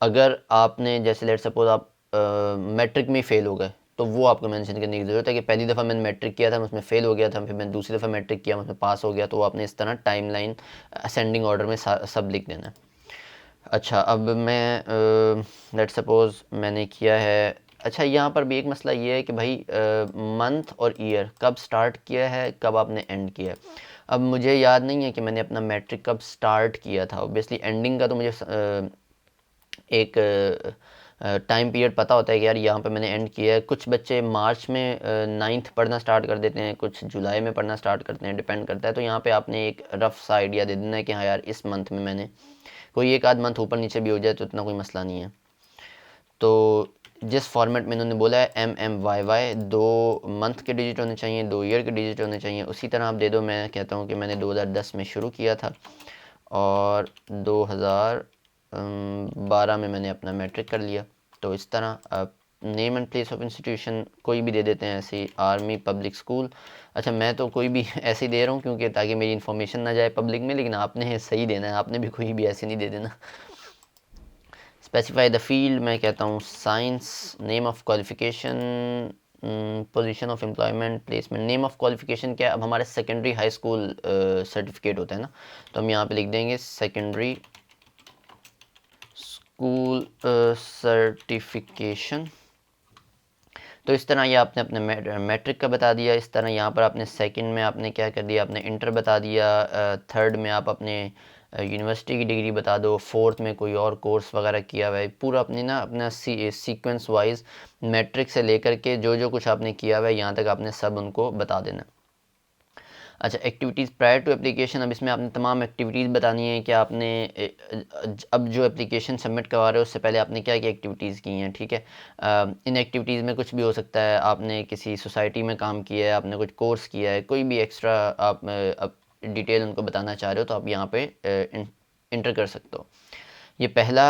अगर आपने जैसे लेट सपोज आप मैट्रिक में फेल हो गए तो वो आपको मेंशन करने की ज़रूरत है कि पहली दफ़ा मैंने मैट्रिक किया था, मैं उसमें फ़ेल हो गया था, फिर मैंने दूसरी दफ़ा मैट्रिक किया, मैं उसमें पास हो गया, तो वो आपने इस तरह टाइमलाइन असेंडिंग ऑर्डर में सब लिख देना है। अच्छा, अब मैं लेट सपोज़ मैंने किया है। अच्छा, यहाँ पर भी एक मसला ये है कि भाई मंथ और ईयर कब स्टार्ट किया है, कब आपने एंड किया है। अब मुझे याद नहीं है कि मैंने अपना मैट्रिक कब स्टार्ट किया था। ऑब्वियसली एंडिंग का तो मुझे एक टाइम पीरियड पता होता है कि यार यहाँ पे मैंने एंड किया है। कुछ बच्चे मार्च में 9th पढ़ना स्टार्ट कर देते हैं, कुछ जुलाई में पढ़ना स्टार्ट करते हैं, डिपेंड करता है। तो यहाँ पे आपने एक रफ सा आइडिया दे देना है कि हाँ यार इस मंथ में मैंने, कोई एक आध मंथ ऊपर नीचे भी हो जाए तो इतना कोई मसला नहीं है। तो जिस फॉर्मेट में इन्होंने बोला है MMYY, 2 मंथ के डिजिट होने चाहिए, 2 ईयर के डिजिट होने चाहिए, उसी तरह आप दे दो। मैं कहता हूँ कि मैंने 2010 में शुरू किया था और 2012 में मैंने अपना मैट्रिक कर लिया। तो इस तरह आप name and place of institution कोई भी दे देते हैं, ऐसे आर्मी पब्लिक स्कूल। अच्छा, मैं तो कोई भी ऐसे ही दे रहा हूँ क्योंकि ताकि मेरी इन्फॉर्मेशन ना जाए पब्लिक में, लेकिन आपने सही देना है, आपने भी कोई भी ऐसे नहीं दे देना। स्पेसिफाई द फील्ड, मैं कहता हूँ science. Name of qualification, position of employment, placement. Name of qualification क्या है, अब हमारे सेकेंडरी हाई स्कूल सर्टिफिकेट होता है ना, तो हम यहाँ पे लिख देंगे सेकेंडरी स्कूल सर्टिफिकेशन। तो इस तरह ये आपने अपने मैट्रिक का बता दिया। इस तरह यहाँ पर आपने सेकंड में आपने क्या कर दिया, आपने इंटर बता दिया। थर्ड में आप अपने यूनिवर्सिटी की डिग्री बता दो। फोर्थ में कोई और कोर्स वगैरह किया हुआ है, पूरा अपनी ना अपना सीक्वेंस वाइज मैट्रिक से लेकर के जो जो कुछ आपने किया हुआ है यहाँ तक आपने सब उनको बता देना। अच्छा, एक्टिविटीज़ प्रायर टू एप्लीकेशन, अब इसमें आपने तमाम एक्टिविटीज़ बतानी है कि आपने अब जो एप्लीकेशन सबमिट करवा रहे हो उससे पहले आपने क्या क्या एक्टिविटीज़ की हैं। ठीक है, इन एक्टिविटीज़ में कुछ भी हो सकता है, आपने किसी सोसाइटी में काम किया है, आपने कुछ कोर्स किया है, कोई भी एक्स्ट्रा आप डिटेल उनको बताना चाह रहे हो तो आप यहाँ पे इंटर कर सकते हो। ये पहला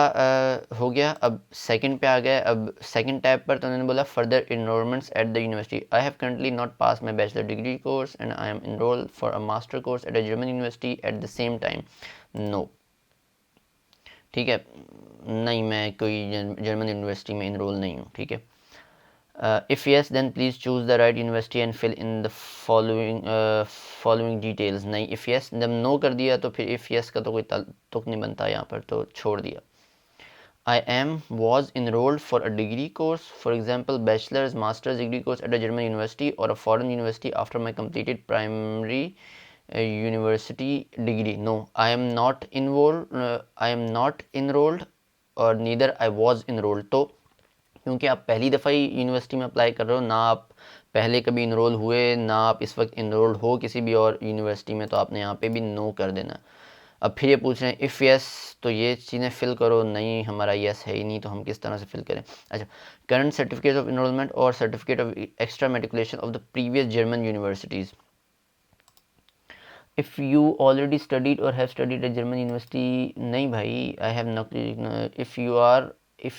हो गया। अब सेकंड पे आ गया। अब सेकंड टैब पर तो उन्होंने बोला further enrolments at the university. I have currently not pass my bachelor degree course and I am enrol for a master course at a German university at the same time. No, ठीक है, नहीं, मैं कोई German university में enrol नहीं हूँ। ठीक है, if yes then please choose the right university and fill in the following details. नहीं, इफ़ येस, जब नो कर दिया तो फिर इफ़ येस का तो कोई तुक नहीं बनता यहाँ पर, तो छोड़ दिया। I was enrolled for a degree course, for example, bachelor's, master's degree course at a German university or a foreign university after my completed primary university degree. No, I am not enrolled. I am not enrolled, और neither I was enrolled। तो क्योंकि आप पहली दफ़ा ही university में apply कर रहे हो, ना आप पहले कभी इनरोल हुए, ना आप इस वक्त इनरोल्ड हो किसी भी और यूनिवर्सिटी में, तो आपने यहाँ पे भी नो कर देना। अब फिर ये पूछ रहे हैं इफ़ यस तो ये चीज़ें फिल करो। नहीं, हमारा यस है ही नहीं, तो हम किस तरह से फिल करें। अच्छा, current certificate of enrolment or certificate of extra matriculation of the previous German universities. If you already studied or have studied at German university, नहीं भाई, I have not. If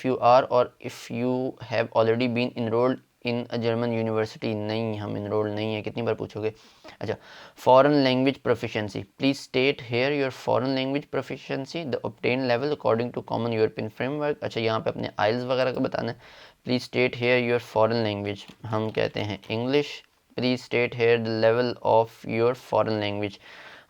you are or if you have already been enrolled in a German university, नहीं, हम enrolled नहीं है। कितनी बार पूछोगे। अच्छा, foreign language proficiency, please state here your foreign language proficiency the obtained level according to common European framework. अच्छा, यहाँ पे अपने आइल्स वगैरह का बताना है। Please state here your foreign language, हम कहते हैं English. Please state here the level of your foreign language,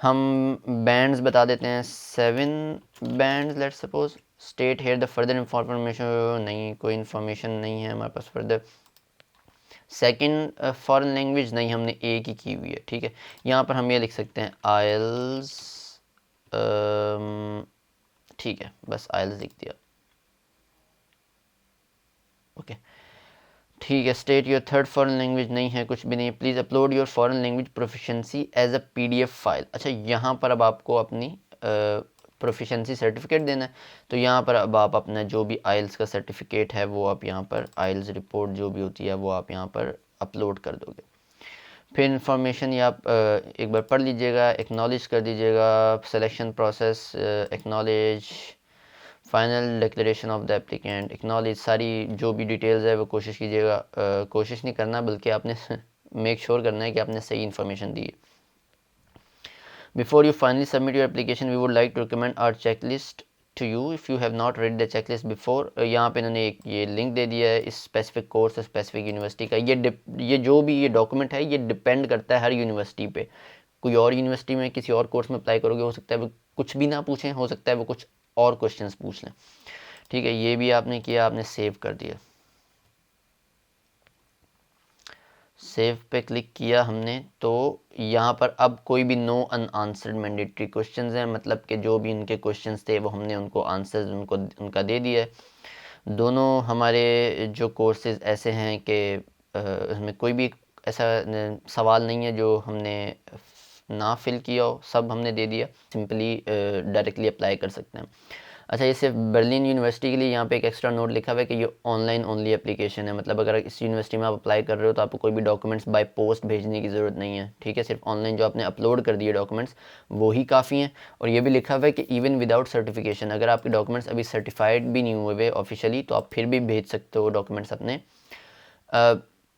हम बैंड्स बता देते हैं, 7 bands let's suppose. State here the further information, नहीं, कोई इन्फॉर्मेशन नहीं है हमारे पास फर्दर। सेकंड फॉरेन लैंग्वेज, नहीं, हमने एक ही की हुई है। ठीक है, यहाँ पर हम ये लिख सकते हैं आइल्स। ठीक है, बस आइल्स लिख दिया। ओके, ठीक है। State your third foreign language, नहीं है, कुछ भी नहीं। Please upload your foreign language proficiency as a PDF file. अच्छा, यहाँ पर अब आपको अपनी प्रोफिशिएंसी सर्टिफिकेट देना है, तो यहाँ पर अब आप अपना जो भी आइल्स का सर्टिफिकेट है वो आप यहाँ पर, आइल्स रिपोर्ट जो भी होती है वो आप यहाँ पर अपलोड कर दोगे। फिर इंफॉर्मेशन ये आप एक बार पढ़ लीजिएगा, एक्नॉलेज कर दीजिएगा, selection process acknowledge, final declaration of the applicant acknowledge, सारी जो भी डिटेल्स है वो कोशिश कीजिएगा, कोशिश नहीं करना बल्कि आपने मेक श्योर करना है कि आपने सही इन्फॉर्मेशन दी है। Before you finally submit your application we would like to recommend our checklist to you if you have not read the checklist before. यहाँ पे इन्होंने एक ये लिंक दे दिया है इस स्पेसिफिक कोर्स स्पेसिफिक यूनिवर्सिटी का। ये जो भी ये डॉक्यूमेंट है ये डिपेंड करता है हर यूनिवर्सिटी पे। कोई और यूनिवर्सिटी में किसी और कोर्स में अप्लाई करोगे, हो सकता है वो कुछ भी ना पूछें, हो सकता है वो कुछ और क्वेश्चंस पूछ लें। ठीक है, ये भी आपने किया, आपने सेव कर दिया। सेव पे क्लिक किया हमने, तो यहाँ पर अब कोई भी नो अनआंसर्ड मैंडेटरी क्वेश्चंस हैं, मतलब कि जो भी इनके क्वेश्चंस थे वो हमने उनको आंसर्स उनका दे दिया है। दोनों हमारे जो कोर्सेज ऐसे हैं कि उसमें कोई भी ऐसा सवाल नहीं है जो हमने ना फिल किया हो, सब हमने दे दिया, सिंपली डायरेक्टली अप्लाई कर सकते हैं। अच्छा, ये सिर्फ बर्लिन यूनिवर्सिटी के लिए यहाँ पे एक एक्स्ट्रा नोट लिखा हुआ है कि ये ऑनलाइन ओनली एप्लीकेशन है, मतलब अगर इस यूनिवर्सिटी में आप अप्लाई कर रहे हो तो आपको कोई भी डॉक्यूमेंट्स बाय पोस्ट भेजने की ज़रूरत नहीं है। ठीक है, सिर्फ ऑनलाइन जो आपने अपलोड कर दिए डॉक्यूमेंट्स वो ही काफ़ी हैं। और ये भी लिखा हुआ है कि इवन विदाउट सर्टिफिकेशन, अगर आपके डॉक्यूमेंट्स अभी सर्टिफाइड भी नहीं हुए ऑफिशियली तो आप फिर भी भेज सकते हो डॉक्यूमेंट्स अपने।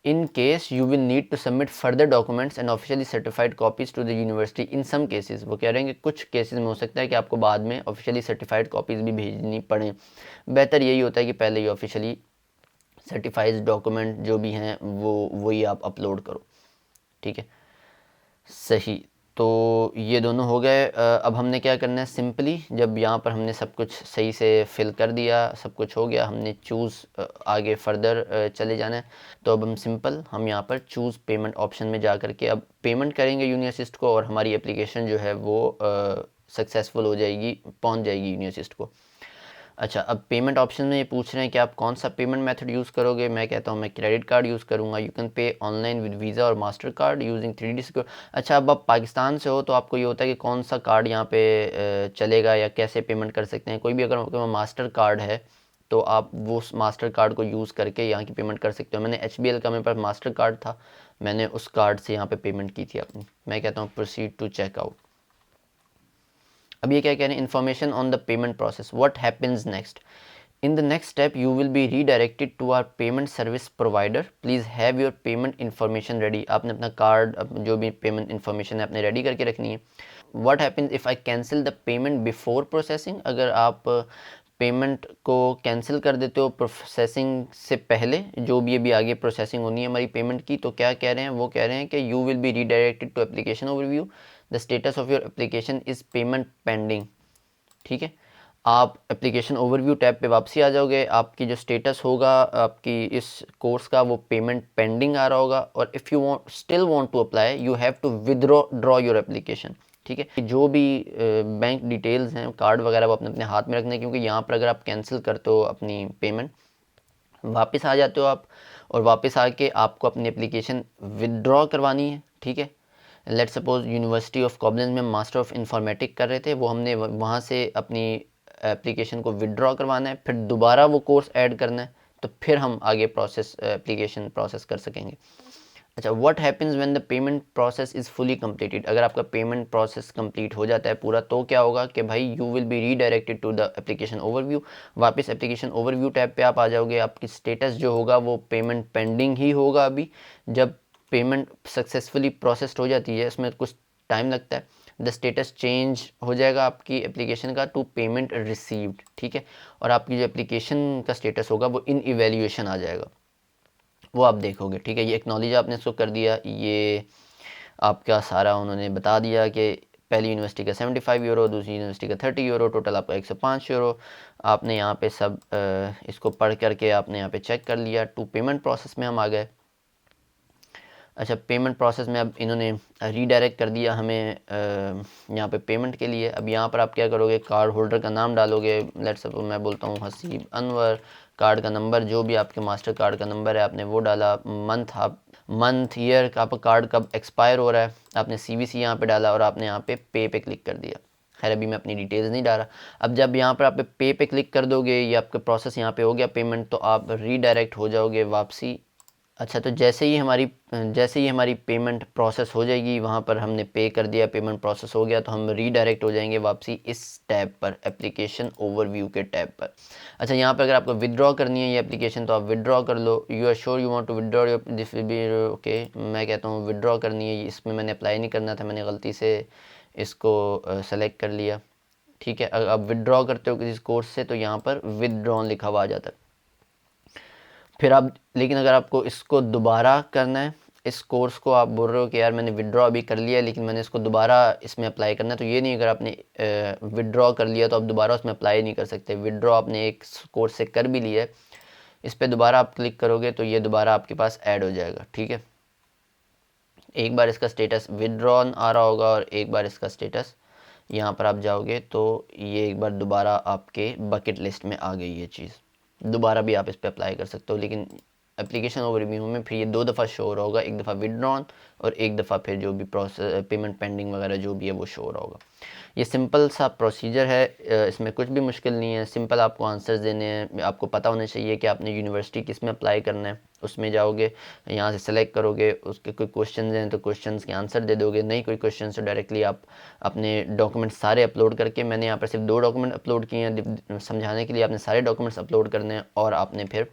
in case you will need to submit further documents and officially certified copies to the university in some cases, वो कह रहे हैं कि कुछ केसेस में हो सकता है कि आपको बाद में ऑफिशियली सर्टिफाइड कॉपीज़ भी भेजनी पड़े। बेहतर यही होता है कि पहले ही ऑफिशियली सर्टिफाइड डॉक्यूमेंट जो भी हैं वो वही आप अपलोड करो। ठीक है, सही। तो ये दोनों हो गए। अब हमने क्या करना है, सिंपली जब यहाँ पर हमने सब कुछ सही से फिल कर दिया, सब कुछ हो गया, हमने चूज़ आगे फर्दर चले जाना है। तो अब हम यहाँ पर चूज़ पेमेंट ऑप्शन में जा कर के अब पेमेंट करेंगे यूनिअसिस्ट को, और हमारी एप्लीकेशन जो है वो सक्सेसफुल हो जाएगी, पहुँच जाएगी यूनिअसिस्ट को। अच्छा, अब पेमेंट ऑप्शन में ये पूछ रहे हैं कि आप कौन सा पेमेंट मेथड यूज़ करोगे। मैं कहता हूँ मैं क्रेडिट कार्ड यूज़ करूँगा। You can pay online with Visa और Mastercard using 3D secure. अच्छा, अब आप पाकिस्तान से हो तो आपको ये होता है कि कौन सा कार्ड यहाँ पे चलेगा या कैसे पेमेंट कर सकते हैं। कोई भी अगर मास्टर कार्ड है तो आप वो मास्टर कार्ड को यूज़ करके यहाँ की पेमेंट कर सकते हो। मैंने HBL का मेरे पास मास्टर कार्ड था, मैंने उस कार्ड से यहाँ पे पेमेंट की थी अपनी। मैं कहता हूँ प्रोसीड टू चेकआउट। अब ये क्या कह रहे हैं, information on the payment process, what happens next. In the next step, you will be redirected to our payment service provider. Please have your payment information ready. आपने अपना कार्ड, जो भी पेमेंट इन्फॉर्मेशन है अपने रेडी करके रखनी है। What happens if I cancel the payment before processing? अगर आप पेमेंट को कैंसिल कर देते हो प्रोसेसिंग से पहले, जो भी अभी आगे प्रोसेसिंग होनी है हमारी पेमेंट की, तो क्या कह रहे हैं, वो कह रहे हैं कि you will be redirected to application overview, the status of your application is payment pending. ठीक है, आप एप्लीकेशन ओवरव्यू टैब पे वापसी आ जाओगे, आपकी जो स्टेटस होगा आपकी इस कोर्स का वो पेमेंट पेंडिंग आ रहा होगा। और if you still want to apply you have to draw your application. ठीक है, जो भी बैंक डिटेल्स हैं, कार्ड वगैरह, वो अपने अपने हाथ में रखना है, क्योंकि यहाँ पर अगर आप कैंसिल करते हो अपनी पेमेंट, वापस आ जाते हो आप, और वापस आके आपको अपनी एप्लीकेशन विदड्रॉ करवानी है। ठीक है, लेट सपोज यूनिवर्सिटी ऑफ कॉबलेंस में मास्टर ऑफ इंफॉर्मेटिक कर रहे थे, वो हमने वहाँ से अपनी एप्लीकेशन को विदड्रॉ करवाना है, फिर दोबारा वो कोर्स ऐड करना है, तो फिर हम आगे एप्लीकेशन प्रोसेस कर सकेंगे। अच्छा, what happens when the payment process is fully completed. अगर आपका पेमेंट प्रोसेस कंप्लीट हो जाता है पूरा, तो क्या होगा कि भाई you will be redirected to the application overview. वापस एप्लीकेशन ओवरव्यू टैब पे आप आ जाओगे, आपकी स्टेटस जो होगा वो पेमेंट पेंडिंग ही होगा। अभी जब पेमेंट सक्सेसफुली प्रोसेस्ड हो जाती है, इसमें कुछ टाइम लगता है, द स्टेटस चेंज हो जाएगा आपकी एप्लीकेशन का टू पेमेंट रिसीव्ड। ठीक है, और आपकी जो एप्लीकेशन का स्टेटस होगा वो इन इवेल्यूएशन आ जाएगा, वो आप देखोगे। ठीक है, ये एक्नॉलेज आपने इसको कर दिया, ये आपका सारा उन्होंने बता दिया कि पहली यूनिवर्सिटी का 75 यूरो, दूसरी यूनिवर्सिटी का 30 यूरो, टोटल आपका 105 यूरो। आपने यहाँ पे सब इसको पढ़ करके आपने यहाँ पे चेक कर लिया। टू पेमेंट प्रोसेस में हम आ गए। अच्छा, पेमेंट प्रोसेस में अब इन्होंने रीडायरेक्ट कर दिया हमें यहाँ पे पेमेंट के लिए। अब यहाँ पर आप क्या करोगे, कार्ड होल्डर का नाम डालोगे। लेट्स सपोज मैं बोलता हूँ हसीब अनवर। कार्ड का नंबर, जो भी आपके मास्टर कार्ड का नंबर है आपने वो डाला। मंथ ईयर का आपका कार्ड कब एक्सपायर हो रहा है, आपने CVC यहाँ पे डाला, और आपने यहाँ पे क्लिक कर दिया। खैर अभी मैं अपनी डिटेल्स नहीं डाला। अब जब यहाँ पर आप पे क्लिक कर दोगे, ये आपका प्रोसेस यहाँ पे हो गया पेमेंट, तो आप रीडायरेक्ट हो जाओगे वापसी अच्छा, तो जैसे ही हमारी पेमेंट प्रोसेस हो जाएगी, वहाँ पर हमने पे कर दिया, पेमेंट प्रोसेस हो गया, तो हम रीडायरेक्ट हो जाएंगे वापसी इस टैब पर, एप्लीकेशन ओवरव्यू के टैब पर। अच्छा, यहाँ पर अगर आपको विदड्रॉ करनी है ये एप्लीकेशन, तो आप विदड्रॉ कर लो। You are sure you want to withdraw your this will be okay. मैं कहता हूँ विदड्रॉ करनी है, इसमें मैंने अप्लाई नहीं करना था, मैंने गलती से इसको सेलेक्ट कर लिया। ठीक है, अगर आप विदड्रॉ करते हो किसी कोर्स से तो यहाँ पर विदड्रॉन लिखा हुआ आ जाता है। फिर आप, लेकिन अगर आपको इसको दोबारा करना है, इस कोर्स को आप बोल रहे हो कि यार मैंने विदड्रॉ अभी कर लिया लेकिन मैंने इसको दोबारा इसमें अप्लाई करना है, तो ये नहीं, अगर आपने विदड्रॉ कर लिया तो आप दोबारा उसमें अप्लाई नहीं कर सकते। विदड्रॉ आपने एक कोर्स से कर भी लिया है, इस पर दोबारा आप क्लिक करोगे तो ये दोबारा आपके पास ऐड हो जाएगा। ठीक है, एक बार इसका स्टेटस विदड्रॉन आ रहा होगा और एक बार इसका स्टेटस यहाँ पर आप जाओगे तो ये एक बार दोबारा आपके बकेट लिस्ट में आ गई ये चीज़। दोबारा भी आप इस पर अप्लाई कर सकते हो, लेकिन एप्लीकेशन ओवरव्यू में फिर ये 2 दफ़ा शो हो रहा होगा, एक दफ़ा विदड्रॉन और एक दफ़ा फिर जो भी प्रोसेस पेमेंट पेंडिंग वगैरह जो भी है वो शो हो रहा होगा। ये सिंपल सा प्रोसीजर है, इसमें कुछ भी मुश्किल नहीं है, सिंपल आपको आंसर्स देने हैं। आपको पता होना चाहिए कि आपने यूनिवर्सिटी किस में अप्लाई करना है, उसमें जाओगे, यहाँ से सेलेक्ट करोगे, उसके कोई क्वेश्चन हैं तो क्वेश्चंस के आंसर दे दोगे, नहीं कोई क्वेश्चन तो डायरेक्टली आप अपने डॉक्यूमेंट्स सारे अपलोड करके, मैंने यहाँ पर सिर्फ 2 डॉक्यूमेंट अपलोड किए हैं समझाने के लिए, आपने सारे डॉक्यूमेंट्स अपलोड करने हैं और आपने फिर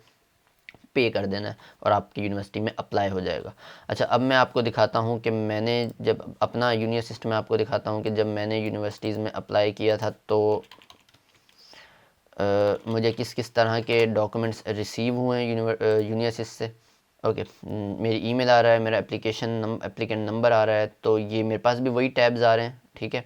पे कर देना है और आपकी यूनिवर्सिटी में अप्लाई हो जाएगा। अच्छा, अब मैं आपको दिखाता हूँ कि मैंने जब अपना यूनि असिस्ट में आपको दिखाता हूँ कि जब मैंने यूनिवर्सिटीज़ में अप्लाई किया था तो मुझे किस किस तरह के डॉक्यूमेंट्स रिसीव हुए हैं यूनि असिस्ट से। ओके, मेरी ईमेल आ रहा है, मेरा एप्लीकेंट नंबर आ रहा है, तो ये मेरे पास भी वही टैब्स आ रहे हैं। ठीक है,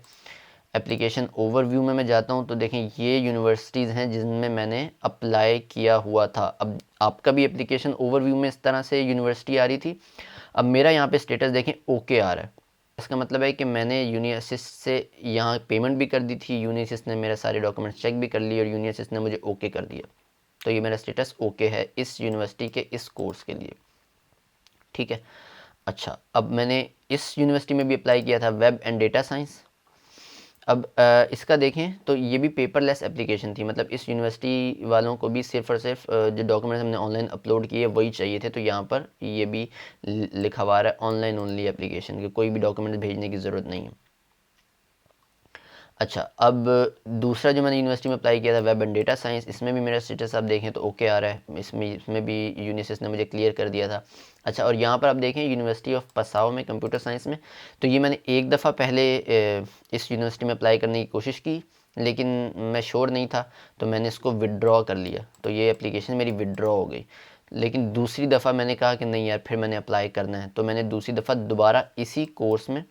एप्लीकेशन ओवरव्यू में मैं जाता हूँ तो देखें ये यूनिवर्सिटीज़ हैं जिनमें मैंने अप्लाई किया हुआ था। अब आपका भी एप्लीकेशन ओवरव्यू में इस तरह से यूनिवर्सिटी आ रही थी। अब मेरा यहाँ पे स्टेटस देखें ओके आ रहा है, इसका मतलब है कि मैंने यूनि असिस्ट से यहाँ पेमेंट भी कर दी थी, यूनि असिस्ट ने मेरे सारे डॉक्यूमेंट्स चेक भी कर लिए और यूनि असिस्ट ने मुझे ओके कर दिया। तो ये मेरा स्टेटस ओके है इस यूनिवर्सिटी के इस कोर्स के लिए। ठीक है, अच्छा, अब मैंने इस यूनिवर्सिटी में भी अप्लाई किया था, वेब एंड डेटा साइंस। अब इसका देखें तो ये भी पेपरलेस एप्लीकेशन थी, मतलब इस यूनिवर्सिटी वालों को भी सिर्फ और सिर्फ जो डॉक्यूमेंट्स हमने ऑनलाइन अपलोड किए वही चाहिए थे, तो यहाँ पर ये भी लिखा हुआ है ऑनलाइन ओनली एप्लीकेशन, के कोई भी डॉक्यूमेंट्स भेजने की ज़रूरत नहीं है। अच्छा, अब दूसरा जो मैंने यूनिवर्सिटी में अप्लाई किया था वेब एंड डेटा साइंस, इसमें भी मेरा स्टेटस आप देखें तो ओके आ रहा है, इसमें भी यूनिसिस ने मुझे क्लियर कर दिया था। अच्छा, और यहाँ पर आप देखें यूनिवर्सिटी ऑफ पसाओ में कंप्यूटर साइंस में, तो ये मैंने एक दफ़ा पहले इस यूनिवर्सिटी में अप्लाई करने की कोशिश की लेकिन मैं श्योर नहीं था, तो मैंने इसको विदड्रॉ कर लिया, तो ये एप्लीकेशन मेरी विदड्रॉ हो गई। लेकिन दूसरी दफ़ा मैंने कहा कि नहीं यार, फिर मैंने अप्लाई करना है, तो मैंने दूसरी दफ़ा दोबारा इसी कोर्स में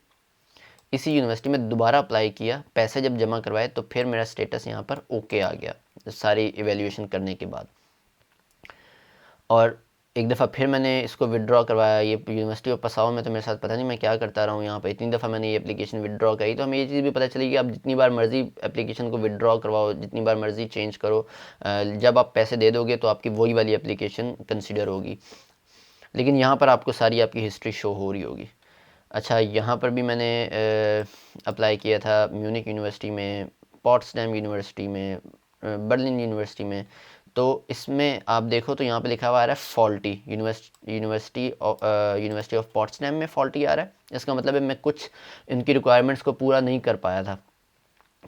इसी यूनिवर्सिटी में दोबारा अप्लाई किया, पैसे जब जमा करवाए तो फिर मेरा स्टेटस यहाँ पर ओके आ गया सारी इवैल्यूएशन करने के बाद। और एक दफ़ा फिर मैंने इसको विदड्रॉ करवाया, ये यूनिवर्सिटी ऑफ पसाओ में, तो मेरे साथ पता नहीं मैं क्या करता रहा हूँ यहाँ पर, इतनी दफ़ा मैंने ये एप्लीकेशन विदड्रॉ करी, तो हमें ये चीज़ भी पता चली कि आप जितनी बार मर्ज़ी एप्लीकेशन को विदड्रॉ करवाओ, जितनी बार मर्ज़ी चेंज करो, जब आप पैसे दे दोगे तो आपकी वही वाली एप्लीकेशन कंसिडर होगी। लेकिन यहाँ पर आपको सारी आपकी हिस्ट्री शो हो रही होगी। अच्छा, यहाँ पर भी मैंने अप्लाई किया था म्यूनिक यूनिवर्सिटी में, पॉट्सडैम यूनिवर्सिटी में, बर्लिन यूनिवर्सिटी में, तो इसमें आप देखो तो यहाँ पे लिखा हुआ आ रहा है फॉल्टी, यूनिवर्सिटी ऑफ पॉट्सडैम में फॉल्टी आ रहा है। इसका मतलब है मैं कुछ इनकी रिक्वायरमेंट्स को पूरा नहीं कर पाया था,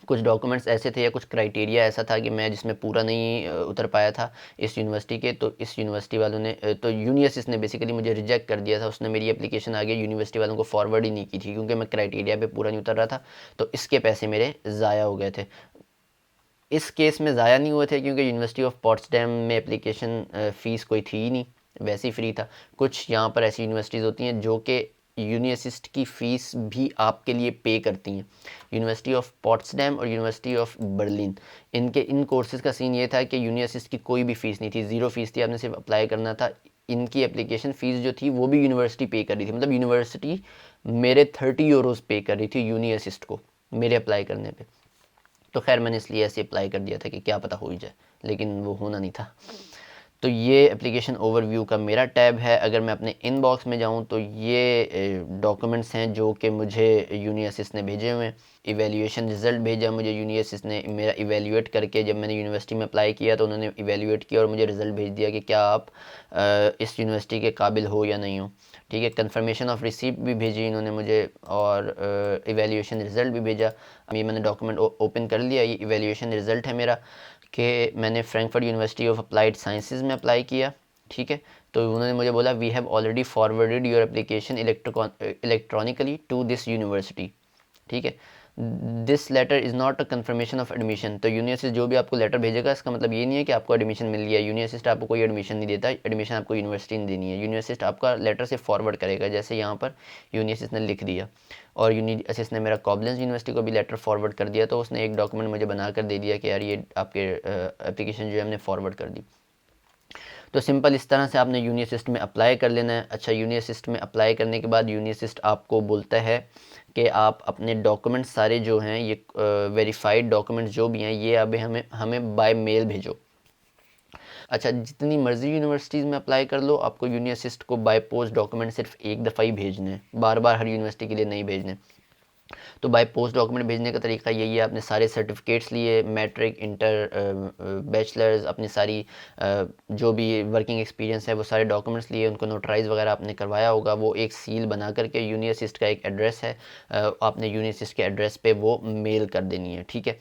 कुछ डॉक्यूमेंट्स ऐसे थे या कुछ क्राइटेरिया ऐसा था कि मैं जिसमें पूरा नहीं उतर पाया था इस यूनिवर्सिटी के, तो इस यूनिवर्सिटी वालों ने तो यूनिवर्सिटी ने बेसिकली मुझे रिजेक्ट कर दिया था, उसने मेरी एप्लीकेशन आगे यूनिवर्सिटी वालों को फॉरवर्ड ही नहीं की थी क्योंकि मैं क्राइटेरिया पे पूरा नहीं उतर रहा था, तो इसके पैसे मेरे ज़ाया हो गए थे। इस केस में ज़ाया नहीं हुए थे क्योंकि यूनिवर्सिटी ऑफ पॉट्सडैम में एप्लीकेशन फ़ीस कोई थी ही नहीं, वैसे ही फ्री था। कुछ यहाँ पर ऐसी यूनिवर्सिटीज़ होती हैं जो कि यूनि असिस्ट की फ़ीस भी आपके लिए पे करती हैं। यूनिवर्सिटी ऑफ पॉट्सडैम और university of Berlin, in courses का सीन ये था कि यूनि असिस्ट की कोई भी फ़ीस नहीं थी, ज़ीरो फ़ीस थी, आपने सिर्फ अप्लाई करना था। इनकी एप्लीकेशन फ़ीस जो थी वो भी यूनिवर्सिटी पे कर रही थी, मतलब यूनिवर्सिटी मेरे 30 यूरोज़ पे कर रही थी यूनि असिस्ट को मेरे अप्लाई करने पर। तो खैर मैंने इसलिए ऐसे अप्लाई कर दिया था कि क्या पता हो ही जाए, लेकिन वो होना नहीं था। तो ये एप्लीकेशन ओवरव्यू का मेरा टैब है। अगर मैं अपने इनबॉक्स में जाऊं तो ये डॉक्यूमेंट्स हैं जो कि मुझे यूनी असिस्ट ने भेजे हुए हैं। इवैल्यूएशन रिज़ल्ट भेजा मुझे यूनी असिस्ट ने, मेरा इवैल्यूएट करके जब मैंने यूनिवर्सिटी में अप्लाई किया तो उन्होंने इवैल्यूएट किया और मुझे रिज़ल्ट भेज दिया कि क्या आप इस यूनिवर्सिटी के काबिल हो या नहीं हो। ठीक है, कंफर्मेशन ऑफ रिसीप्ट भी भेजी इन्होंने मुझे और इवैल्यूएशन रिज़ल्ट भी भेजा। ये मैंने डॉक्यूमेंट ओपन कर लिया। ये इवैल्यूएशन रिज़ल्ट है मेरा कि मैंने Frankfurt University of Applied Sciences में अप्लाई किया। ठीक है, तो उन्होंने मुझे बोला we have already forwarded your application electronically to this university. ठीक है, this letter is not a confirmation of admission. तो यूनिवर्सिटी जो भी आपको लेटर भेजेगा इसका मतलब ये नहीं है कि आपको एडमिशन मिल गया। यूनिवर्सिटी आपको कोई एडमिशन नहीं देता, एडमिशन आपको यूनिवर्सिटी नहीं देनी है। यूनिवर्सिटी आपका लेटर से फॉरवर्ड करेगा, जैसे यहाँ पर यूनिवर्सिटी ने लिख दिया। और यूनिवर्सिटी ने मेरा कॉबलेंस यूनिवर्सिटी को भी लेटर फॉरवर्ड कर दिया, तो उसने एक डॉक्यूमेंट मुझे बना कर दे दिया कि यार ये आपके एप्लीकेशन जो है हमने फॉरवर्ड कर दी। तो सिंपल इस तरह से आपने यूनी असिस्ट में अप्लाई कर लेना है। अच्छा, यूनी असिस्ट में अप्लाई करने के बाद यूनी असिस्ट आपको बोलता है कि आप अपने डॉक्यूमेंट्स सारे जो हैं ये वेरीफाइड डॉक्यूमेंट्स जो भी हैं ये अभी हमें हमें बाय मेल भेजो। अच्छा, जितनी मर्ज़ी यूनिवर्सिटीज़ में अप्लाई कर लो, आपको यूनी असिस्ट को बाय पोस्ट डॉक्यूमेंट सिर्फ एक दफ़ा ही भेजने हैं, बार बार हर यूनिवर्सिटी के लिए नहीं भेजने। तो बाय पोस्ट डॉक्यूमेंट भेजने का तरीका यही है, आपने सारे सर्टिफिकेट्स लिए, मैट्रिक, इंटर, बैचलर्स, अपनी सारी जो भी वर्किंग एक्सपीरियंस है वो सारे डॉक्यूमेंट्स लिए, उनको नोटराइज वगैरह आपने करवाया होगा, वो एक सील बना करके यूनी असिस्ट का एक एड्रेस है, आपने यूनी असिस्ट के एड्रेस पे वो मेल कर देनी है। ठीक है,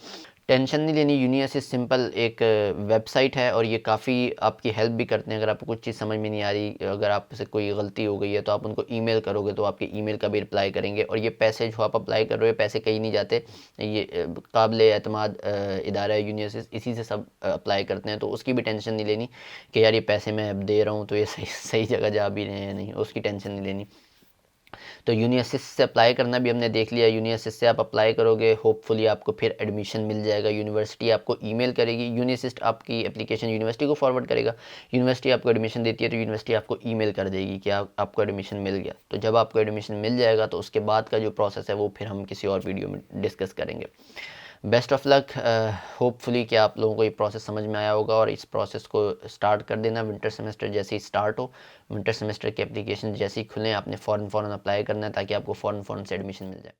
टेंशन नहीं लेनी। यूनी असिस्ट सिंपल एक वेबसाइट है और ये काफ़ी आपकी हेल्प भी करते हैं। अगर आपको कुछ चीज़ समझ में नहीं आ रही, अगर आपसे कोई गलती हो गई है तो आप उनको ईमेल करोगे तो आपके ईमेल का भी रिप्लाई करेंगे। और ये पैसे जो आप अप्लाई कर रहे हो, पैसे कहीं नहीं जाते, ये काबिल एतमाद इदारा है यूनी असिस्ट, इसी से सब अप्लाई करते हैं। तो उसकी भी टेंशन नहीं लेनी कि यार ये पैसे मैं अब दे रहा हूँ तो ये सही सही जगह जा भी रहे हैं या नहीं, उसकी टेंशन नहीं लेनी। तो यूनी असिस्ट से अप्लाई करना भी हमने देख लिया। यूनी असिस्ट से आप अप्लाई करोगे, होपफुली आपको फिर एडमिशन मिल जाएगा। यूनिवर्सिटी आपको ईमेल करेगी, यूनी असिस्ट आपकी एप्लीकेशन यूनिवर्सिटी को फॉरवर्ड करेगा। यूनिवर्सिटी आपको एडमिशन देती है तो यूनिवर्सिटी आपको ईमेल कर देगी कि आपको एडमिशन मिल गया। तो जब आपको एडमिशन मिल जाएगा तो उसके बाद का जो प्रोसेस है वो फिर हम किसी और वीडियो में डिस्कस करेंगे। Best of luck. होपफुली कि आप लोगों को ये प्रोसेस समझ में आया होगा और इस प्रोसेस को स्टार्ट कर देना। विंटर सेमेस्टर जैसे ही स्टार्ट हो, विंटर सेमेस्टर के एप्लीकेशन जैसे ही खुलें, आपने फ़ौरन अप्लाई करना है ताकि आपको फ़ौरन से एडमिशन मिल जाए।